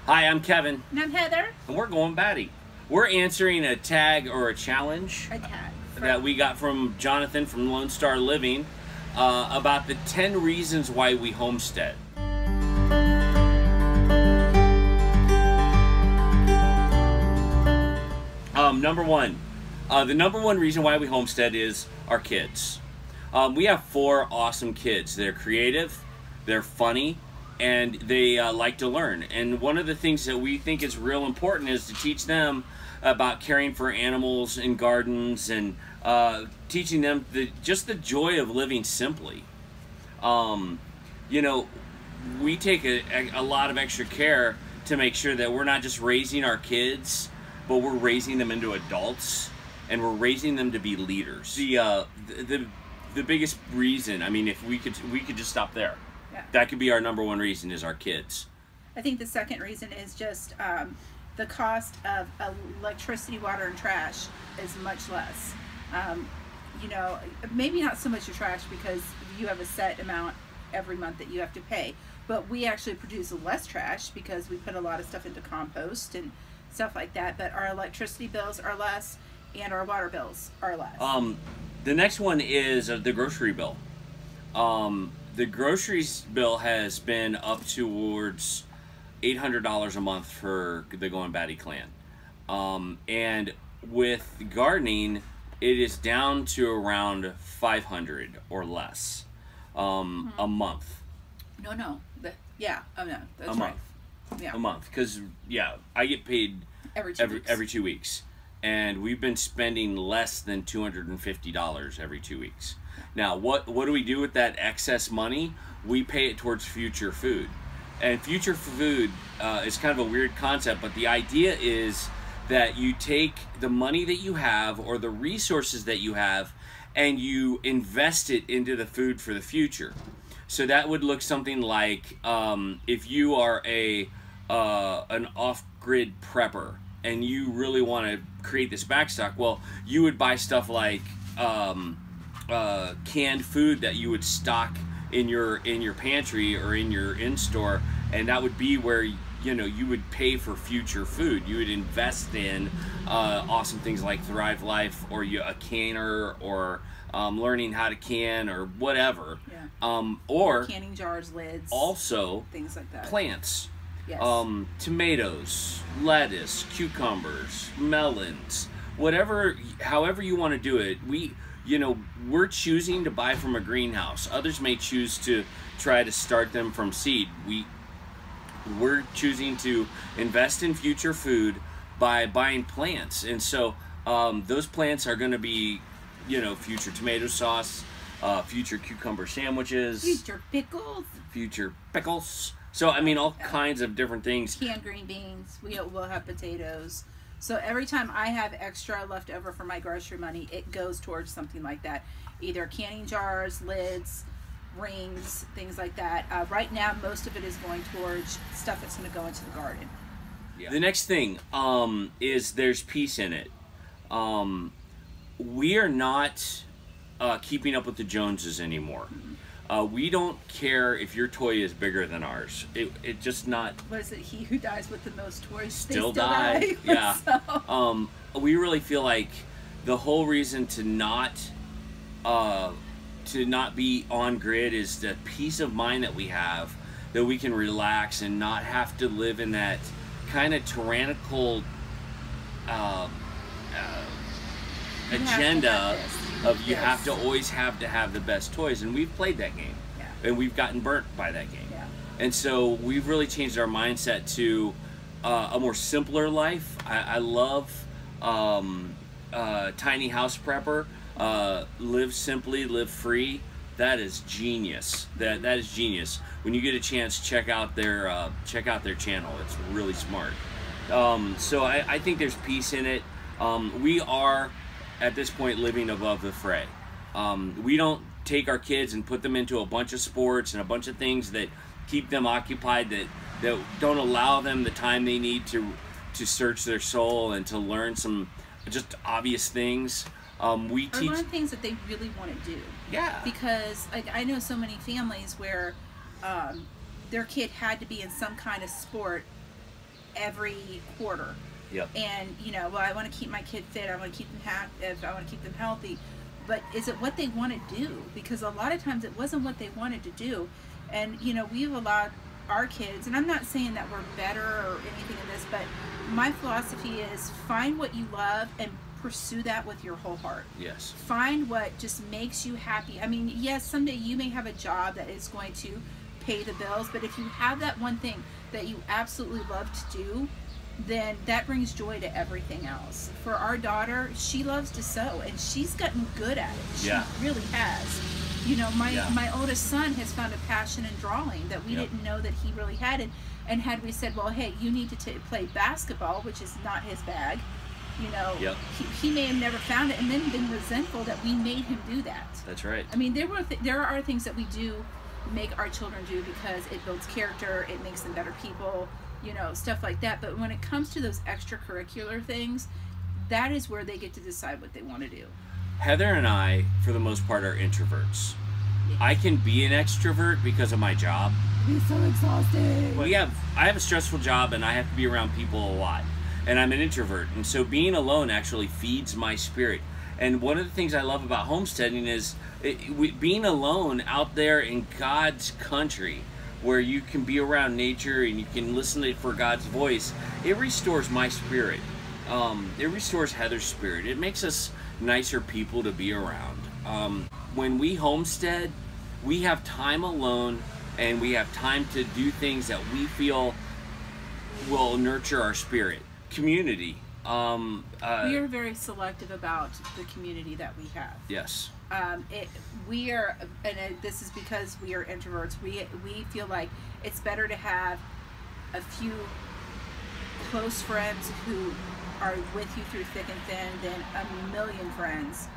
Hi, I'm Kevin. And I'm Heather. And we're Goin Batty. We're answering a tag or a challenge that we got from Jonathan from Lone Star Living about the 10 reasons why we homestead. Number one, the number one reason why we homestead is our kids. We have 4 awesome kids. They're creative, they're funny, and they like to learn. And one of the things that we think is real important is to teach them about caring for animals and gardens, and teaching them just the joy of living simply. You know, we take a lot of extra care to make sure that we're not just raising our kids, but we're raising them into adults, and we're raising them to be leaders. The biggest reason, I mean, if we could just stop there. Yeah. That could be our number one reason, is our kids. I think the second reason is just the cost of electricity, water, and trash is much less. You know, maybe not so much your trash, because you have a set amount every month that you have to pay, but we actually produce less trash because we put a lot of stuff into compost and stuff like that. But our electricity bills are less, and our water bills are less. The next one is the grocery bill. The groceries bill has been up towards $800 a month for the Goin Batty clan. And with gardening, it is down to around $500 or less a month. No. Yeah, oh no, that's a right. Month. Yeah. A month, because I get paid every 2 weeks. And we've been spending less than $250 every 2 weeks. Now, what do we do with that excess money? We pay it towards future food. And future food is kind of a weird concept, but the idea is that you take the money that you have, or the resources that you have, and you invest it into the food for the future. So that would look something like, if you are an off-grid prepper, and you really want to create this backstock, well, you would buy stuff like canned food that you would stock in your pantry or in your in-store, and that would be where, you know, you would pay for future food. You would invest in awesome things like Thrive Life, or a canner, or learning how to can, or whatever. Yeah. Or canning jars, lids, also things like that. Plants. Yes. Tomatoes, lettuce, cucumbers, melons, whatever, however you want to do it. We're choosing to buy from a greenhouse. Others may choose to try to start them from seed. We're choosing to invest in future food by buying plants. And so those plants are going to be, future tomato sauce, future cucumber sandwiches, future pickles. So, I mean, all kinds of different things. Canned green beans. We'll have potatoes. So every time I have extra left over for my grocery money, it goes towards something like that. Either canning jars, lids, rings, things like that. Right now, most of it is going towards stuff that's going to go into the garden. Yeah. The next thing is there's peace in it. We are not keeping up with the Joneses anymore. Mm-hmm. We don't care if your toy is bigger than ours. It just not. What is it? He who dies with the most toys still die. Yeah. So. We really feel like the whole reason to not be on grid is the peace of mind that we have, that we can relax and not have to live in that kind of tyrannical agenda. You have to always have the best toys, and we've played that game, and we've gotten burnt by that game. And so we've really changed our mindset to a more simpler life. I love Tiny House Prepper, live simply, live free. That is genius. That is genius. When you get a chance, check out their channel. It's really smart. So I think there's peace in it. We are, at this point, living above the fray. We don't take our kids and put them into a bunch of sports and a bunch of things that keep them occupied, that don't allow them the time they need to search their soul and to learn some just obvious things. We teach learn things that they really want to do. Yeah. Because I know so many families where their kid had to be in some kind of sport every quarter. Yep. And, you know, well, I want to keep my kid fit. I want to keep them happy. I want to keep them healthy. But is it what they want to do? Because a lot of times it wasn't what they wanted to do. And, you know, we've allowed our kids, and I'm not saying that we're better or anything in this, but my philosophy is find what you love and pursue that with your whole heart. Yes. Find what just makes you happy. I mean, yes, someday you may have a job that is going to pay the bills, but if you have that one thing that you absolutely love to do, then that brings joy to everything else. For our daughter, she loves to sew, and she's gotten good at it. She really has. You know, my oldest son has found a passion in drawing that we didn't know that he really had. And had we said, well, hey, you need to play basketball, which is not his bag, you know, he may have never found it and then been resentful that we made him do that. That's right. I mean, there are things that we do make our children do because it builds character, it makes them better people, you know, stuff like that. But when it comes to those extracurricular things, that is where they get to decide what they want to do. Heather and I, for the most part, are introverts. I can be an extrovert because of my job. It's so exhausting. Well, I have a stressful job and I have to be around people a lot. And I'm an introvert. And so being alone actually feeds my spirit. And one of the things I love about homesteading is being alone out there in God's country, where you can be around nature and you can listen for God's voice. It restores my spirit. It restores Heather's spirit. It makes us nicer people to be around. When we homestead, we have time alone and we have time to do things that we feel will nurture our spirit. Community. We are very selective about the community that we have. Yes. We are, and this is because we are introverts. We feel like it's better to have a few close friends who are with you through thick and thin than a million friends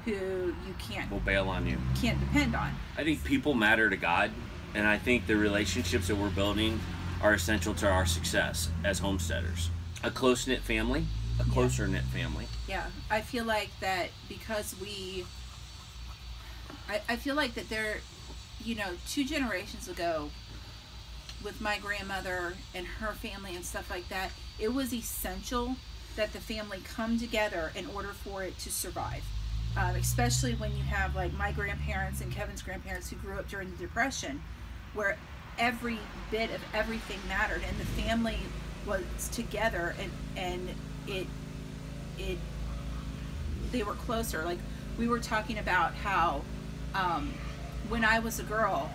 who you will bail on you. Can't depend on. I think people matter to God, and I think the relationships that we're building are essential to our success as homesteaders. A close-knit family, a closer-knit family. Yeah, I feel like that because I feel like that there, you know, 2 generations ago, with my grandmother and her family and stuff like that, it was essential that the family come together in order for it to survive. Especially when you have like my grandparents and Kevin's grandparents who grew up during the Depression, where every bit of everything mattered and the family was together and they were closer. Like we were talking about how when I was a girl,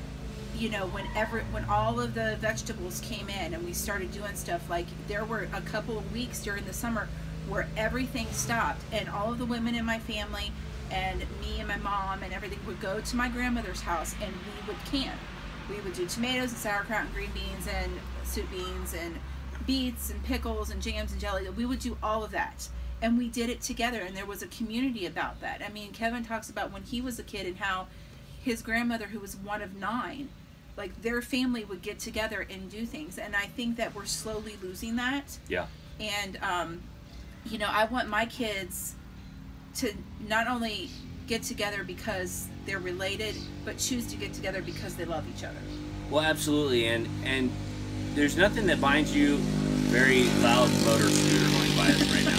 you know, when all of the vegetables came in and we started doing stuff, like there were a couple of weeks during the summer where everything stopped and all of the women in my family and me and my mom and everything would go to my grandmother's house and we would can. We would do tomatoes and sauerkraut and green beans and soup beans and beets and pickles and jams and jelly. We would do all of that. And we did it together, and there was a community about that. I mean, Kevin talks about when he was a kid and how his grandmother, who was one of 9, like their family would get together and do things. And I think that we're slowly losing that. Yeah. And, you know, I want my kids to not only get together because they're related, but choose to get together because they love each other. Well, absolutely. And there's nothing that binds you. Very loud motor scooter going by us right now.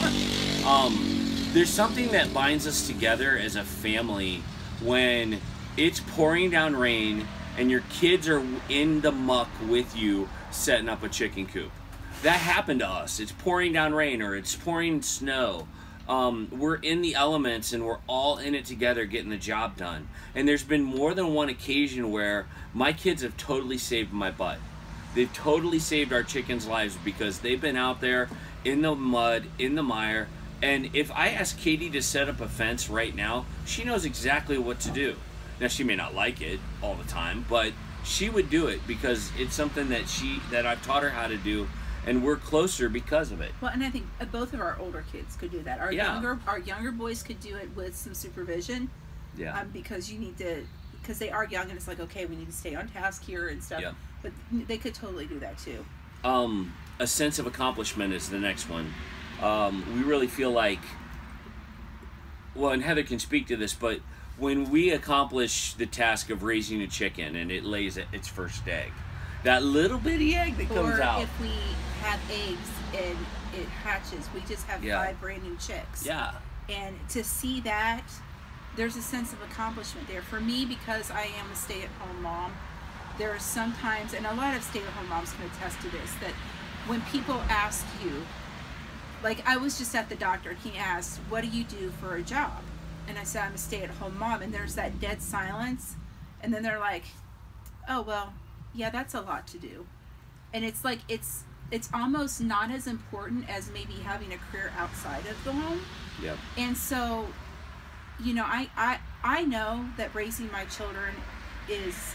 There's something that binds us together as a family when it's pouring down rain and your kids are in the muck with you setting up a chicken coop. That happened to us. It's pouring down rain or it's pouring snow. We're in the elements and we're all in it together getting the job done. And there's been more than one occasion where my kids have totally saved my butt. They've totally saved our chickens' lives because they've been out there in the mud, in the mire. And if I ask Katie to set up a fence right now, she knows exactly what to do. Now, she may not like it all the time, but she would do it because it's something that I've taught her how to do, and we're closer because of it. Well, and I think both of our older kids could do that. Our younger boys could do it with some supervision. Yeah. Because because they are young, and it's like, okay, we need to stay on task here and stuff. Yeah. But they could totally do that too. A sense of accomplishment is the next one. We really feel like, well, and Heather can speak to this, but when we accomplish the task of raising a chicken and it lays its first egg, that little bitty egg that comes out. Or if we have eggs and it hatches, we just have 5 brand new chicks. Yeah. And to see that, there's a sense of accomplishment there. For me, because I am a stay-at-home mom, there are sometimes, and a lot of stay-at-home moms can attest to this, that when people ask you, like I was just at the doctor and he asked, what do you do for a job? And I said, I'm a stay-at-home mom. And there's that dead silence. And then they're like, oh, well, yeah, that's a lot to do. And it's like, it's almost not as important as maybe having a career outside of the home. Yeah. And so, you know, I know that raising my children is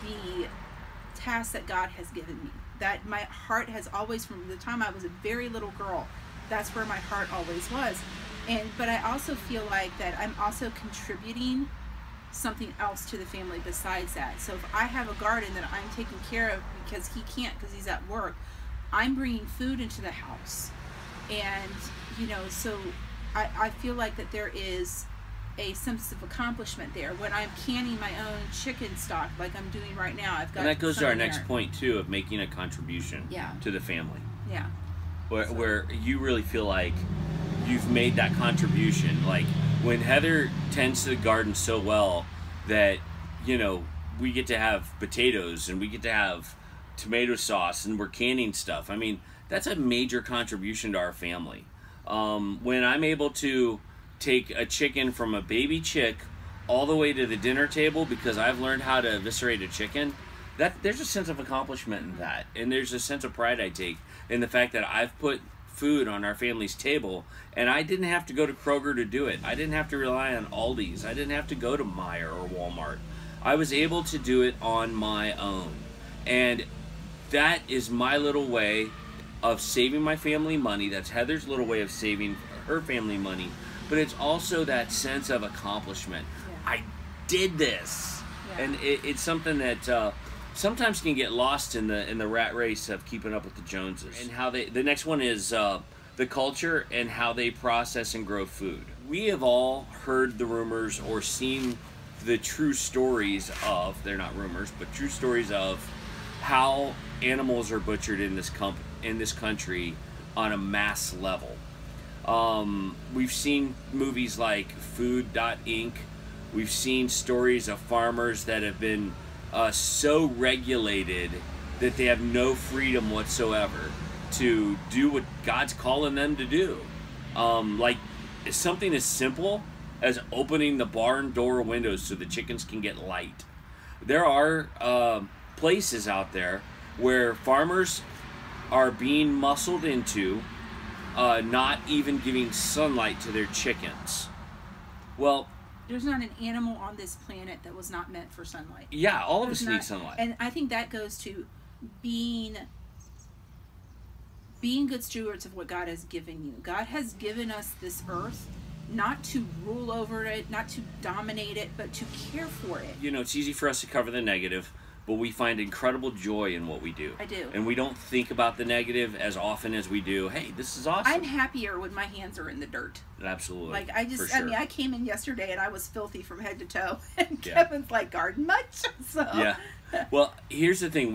the task that God has given me. That my heart has always, from the time I was a very little girl, that's where my heart always was. But I also feel like that I'm also contributing something else to the family besides that. So if I have a garden that I'm taking care of because he can't because he's at work, I'm bringing food into the house. And, you know, so I feel like that there is a sense of accomplishment there. When I'm canning my own chicken stock like I'm doing right now, I've got. And that goes to our next point too, of making a contribution to the family. Yeah. Where you really feel like you've made that contribution. Like when Heather tends to the garden so well that, you know, we get to have potatoes and we get to have tomato sauce and we're canning stuff. I mean, that's a major contribution to our family. When I'm able to take a chicken from a baby chick all the way to the dinner table because I've learned how to eviscerate a chicken, there's a sense of accomplishment in that. And there's a sense of pride I take in the fact that I've put food on our family's table and I didn't have to go to Kroger to do it. I didn't have to rely on Aldi's. I didn't have to go to Meijer or Walmart. I was able to do it on my own. And that is my little way of saving my family money. That's Heather's little way of saving her family money. But it's also that sense of accomplishment. Yeah. I did this. Yeah. And it's something that sometimes can get lost in the rat race of keeping up with the Joneses. And how the next one is the culture and how they process and grow food. We have all heard the rumors or seen the true stories of, they're not rumors, but true stories of how animals are butchered in this country on a mass level. We've seen movies like Food.Inc. We've seen stories of farmers that have been so regulated that they have no freedom whatsoever to do what God's calling them to do. Like something as simple as opening the barn door windows so the chickens can get light. There are places out there where farmers are being muscled into not even giving sunlight to their chickens. Well, there's not an animal on this planet that was not meant for sunlight. Yeah, all of us need sunlight. And I think that goes to being good stewards of what God has given you. God has given us this earth not to rule over it, not to dominate it, but to care for it. You know, it's easy for us to cover the negative, but we find incredible joy in what we do. I do. And we don't think about the negative as often as we do, hey, this is awesome. I'm happier when my hands are in the dirt. Absolutely. Like, sure. I mean, I came in yesterday and I was filthy from head to toe. And yeah. Kevin's like, garden much? So. Yeah. Well, here's the thing.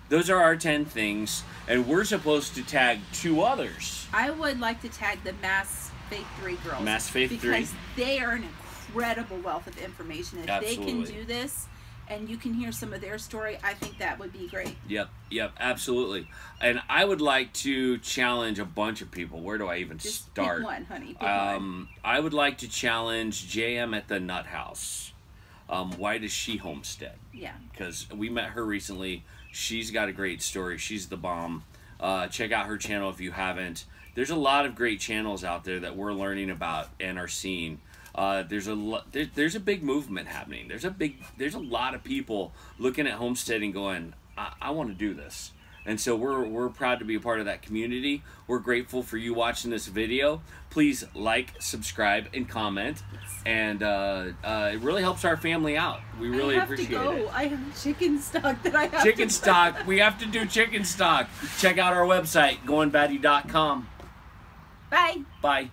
Those are our 10 things, and we're supposed to tag 2 others. I would like to tag the Mass Faith 3 girls. Mass Faith 3. Because they are an incredible wealth of information. If Absolutely. They can do this, and you can hear some of their story, I think that would be great. Yep, absolutely. And I would like to challenge a bunch of people. Where do I even start? Pick one, honey. Pick one. I would like to challenge JM at the Nut House. Why does she homestead? Yeah. Because we met her recently. She's got a great story. She's the bomb. Check out her channel if you haven't. There's a lot of great channels out there that we're learning about and are seeing. There's a big movement happening. There's a lot of people looking at homesteading going, I want to do this. And so we're proud to be a part of that community. We're grateful for you watching this video. Please like, subscribe, and comment. And it really helps our family out. We really appreciate it. I have chicken stock that I have Chicken stock. We have to do chicken stock. Check out our website, goinbatty.com. Bye. Bye.